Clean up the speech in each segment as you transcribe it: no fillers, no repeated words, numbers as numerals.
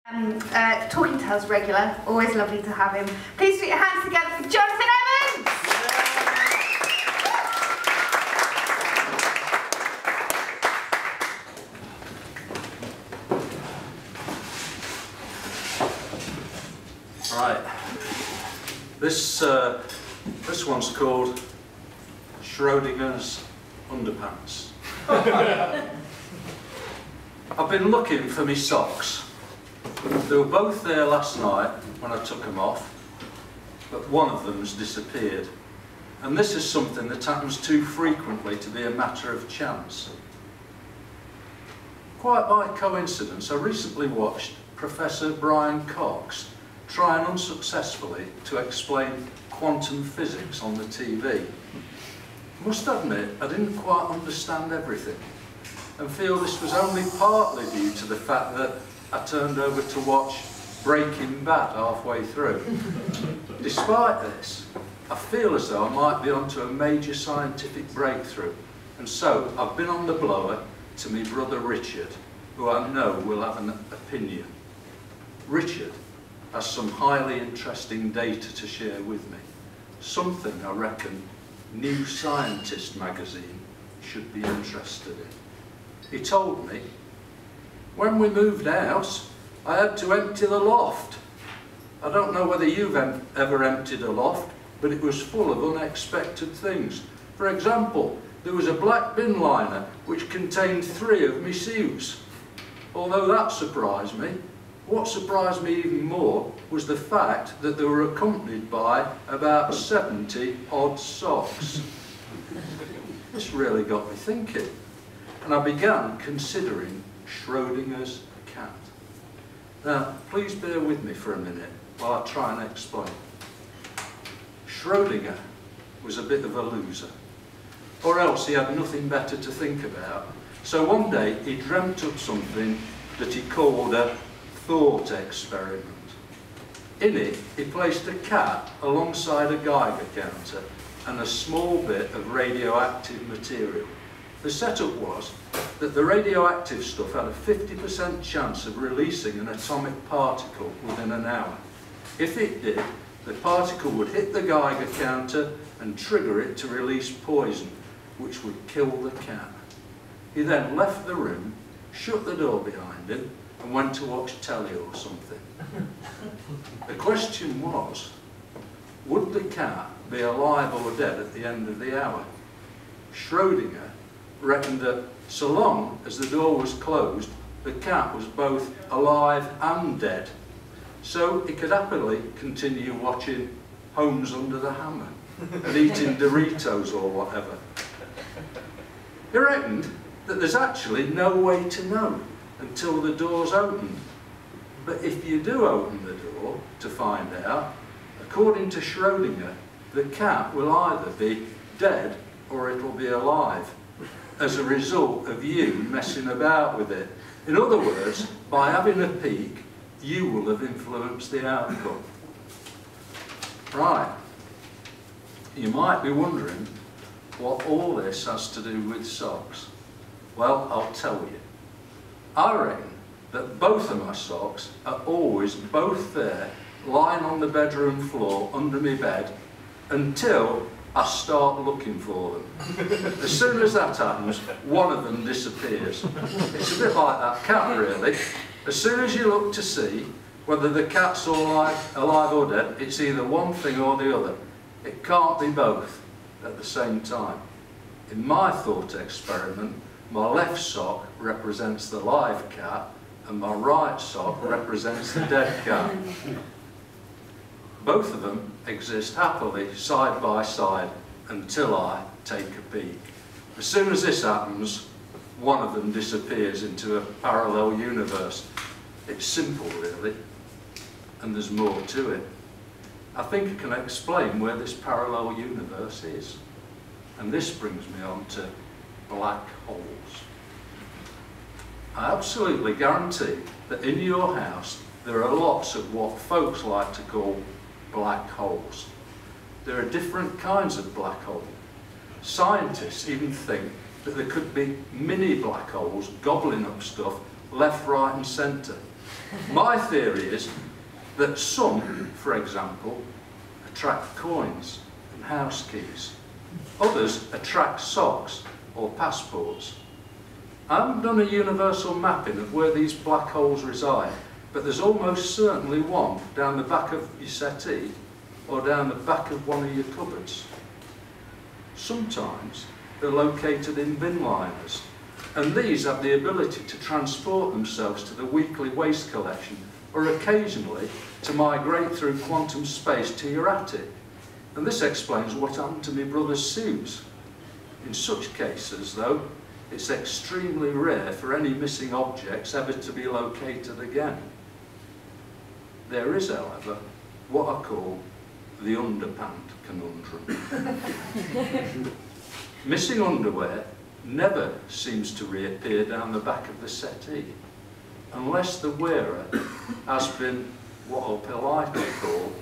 Talking Tales regular, always lovely to have him. Please put your hands together for Jonathan Evans! Right, this one's called Schrodinger's Underpants. I've been looking for me socks. They were both there last night when I took them off, but one of them's disappeared. And this is something that happens too frequently to be a matter of chance. Quite by coincidence, I recently watched Professor Brian Cox trying unsuccessfully to explain quantum physics on the TV. I must admit, I didn't quite understand everything, and feel this was only partly due to the fact that I turned over to watch Breaking Bad halfway through. Despite this, I feel as though I might be onto a major scientific breakthrough, and so I've been on the blower to my brother Richard, who I know will have an opinion. Richard has some highly interesting data to share with me, something I reckon New Scientist magazine should be interested in. He told me, when we moved house, I had to empty the loft. I don't know whether you've ever emptied a loft, but it was full of unexpected things. For example, there was a black bin liner which contained 3 of my suits. Although that surprised me, what surprised me even more was the fact that they were accompanied by about 70 odd socks. This really got me thinking, and I began considering Schrodinger's cat. Now, please bear with me for a minute while I try and explain. Schrodinger was a bit of a loser, or else he had nothing better to think about. So one day he dreamt up something that he called a thought experiment. In it, he placed a cat alongside a Geiger counter and a small bit of radioactive material. The setup was that the radioactive stuff had a 50% chance of releasing an atomic particle within an hour. If it did, the particle would hit the Geiger counter and trigger it to release poison, which would kill the cat. He then left the room, shut the door behind him, and went to watch telly or something. The question was, would the cat be alive or dead at the end of the hour? Schrodinger reckoned that so long as the door was closed, the cat was both alive and dead. So he could happily continue watching Homes Under the Hammer and eating Doritos or whatever. He reckoned that there's actually no way to know until the door's opened. But if you do open the door to find out, according to Schrodinger, the cat will either be dead or it'll be alive as a result of you messing about with it. In other words, by having a peek, you will have influenced the outcome. Right. You might be wondering what all this has to do with socks. Well, I'll tell you. I reckon that both of my socks are always both there, lying on the bedroom floor under my bed, until I start looking for them. As soon as that happens, one of them disappears. It's a bit like that cat, really. As soon as you look to see whether the cat's alive or dead, it's either one thing or the other. It can't be both at the same time. In my thought experiment, my left sock represents the live cat and my right sock represents the dead cat. Both of them exist happily side by side until I take a peek. As soon as this happens, one of them disappears into a parallel universe. It's simple, really, and there's more to it. I think I can explain where this parallel universe is. And this brings me on to black holes. I absolutely guarantee that in your house there are lots of what folks like to call black holes. There are different kinds of black hole. Scientists even think that that there could be mini black holes gobbling up stuff left, right and centre. My theory is that some, for example, attract coins and house keys. Others attract socks or passports. I haven't done a universal mapping of where these black holes reside, but there's almost certainly one down the back of your settee or down the back of one of your cupboards. Sometimes they're located in bin liners, and these have the ability to transport themselves to the weekly waste collection, or occasionally to migrate through quantum space to your attic. And this explains what happened to my brother's suits. In such cases, though, it's extremely rare for any missing objects ever to be located again. There is, however, what I call the underpant conundrum. Missing underwear never seems to reappear down the back of the settee, unless the wearer has been what I'll politely call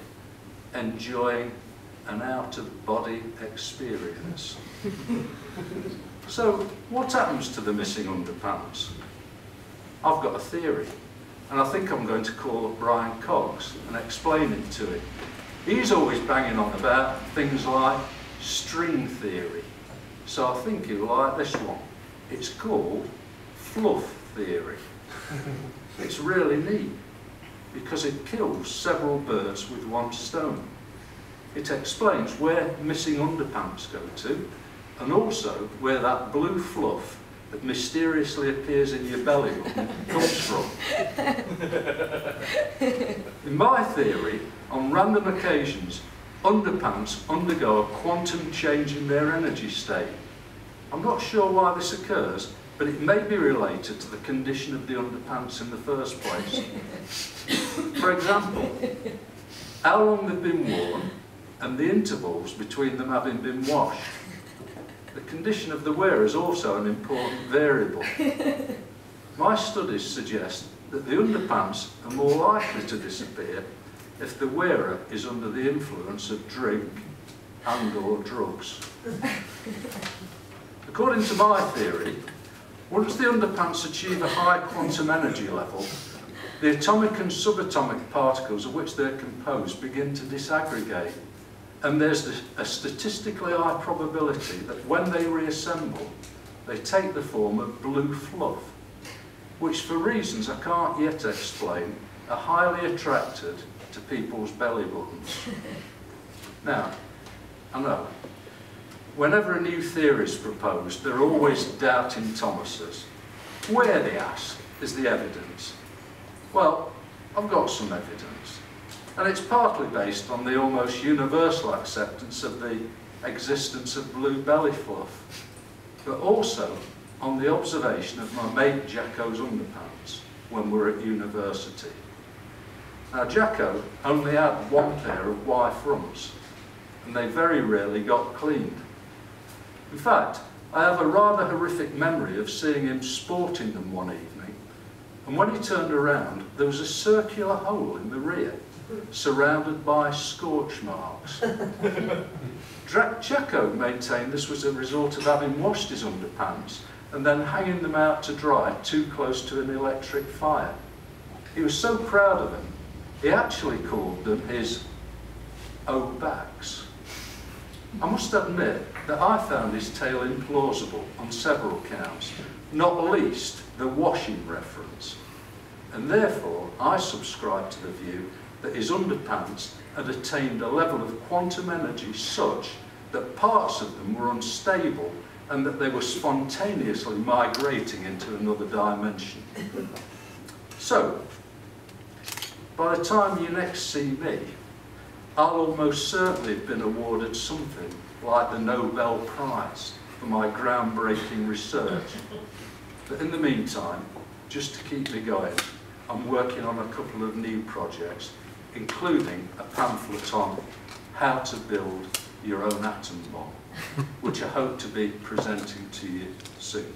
enjoying an out-of-body experience. So, what happens to the missing underpants? I've got a theory, and I think I'm going to call up Brian Cox and explain it to him. He's always banging on about things like string theory, so I think he'll like this one. It's called fluff theory. It's really neat, because it kills several birds with one stone. It explains where missing underpants go to, and also where that blue fluff that mysteriously appears in your belly button comes from. In my theory, on random occasions, underpants undergo a quantum change in their energy state. I'm not sure why this occurs, but it may be related to the condition of the underpants in the first place. For example, how long they've been worn and the intervals between them having been washed. The condition of the wearer is also an important variable. My studies suggest that the underpants are more likely to disappear if the wearer is under the influence of drink and/or drugs. According to my theory, once the underpants achieve a high quantum energy level, the atomic and subatomic particles of which they're composed begin to disaggregate. And there's a statistically high probability that when they reassemble, they take the form of blue fluff, which for reasons I can't yet explain, are highly attracted to people's belly buttons. Now, I know, whenever a new theory is proposed, there are always doubting Thomases. Where, they ask, is the evidence? Well, I've got some evidence. And it's partly based on the almost universal acceptance of the existence of blue belly fluff, but also on the observation of my mate Jacko's underpants when we were at university. Now Jacko only had one pair of Y fronts, and they very rarely got cleaned. In fact, I have a rather horrific memory of seeing him sporting them one evening, and when he turned around, there was a circular hole in the rear, surrounded by scorch marks. Jacko maintained this was a result of having washed his underpants and then hanging them out to dry too close to an electric fire. He was so proud of them, he actually called them his O-backs. I must admit that I found his tale implausible on several counts, not least the washing reference, and therefore I subscribe to the view that his underpants had attained a level of quantum energy such that parts of them were unstable and that they were spontaneously migrating into another dimension. So, by the time you next see me, I'll almost certainly have been awarded something like the Nobel Prize for my groundbreaking research. But in the meantime, just to keep me going, I'm working on a couple of new projects, including a pamphlet on how to build your own atom bomb, which I hope to be presenting to you soon.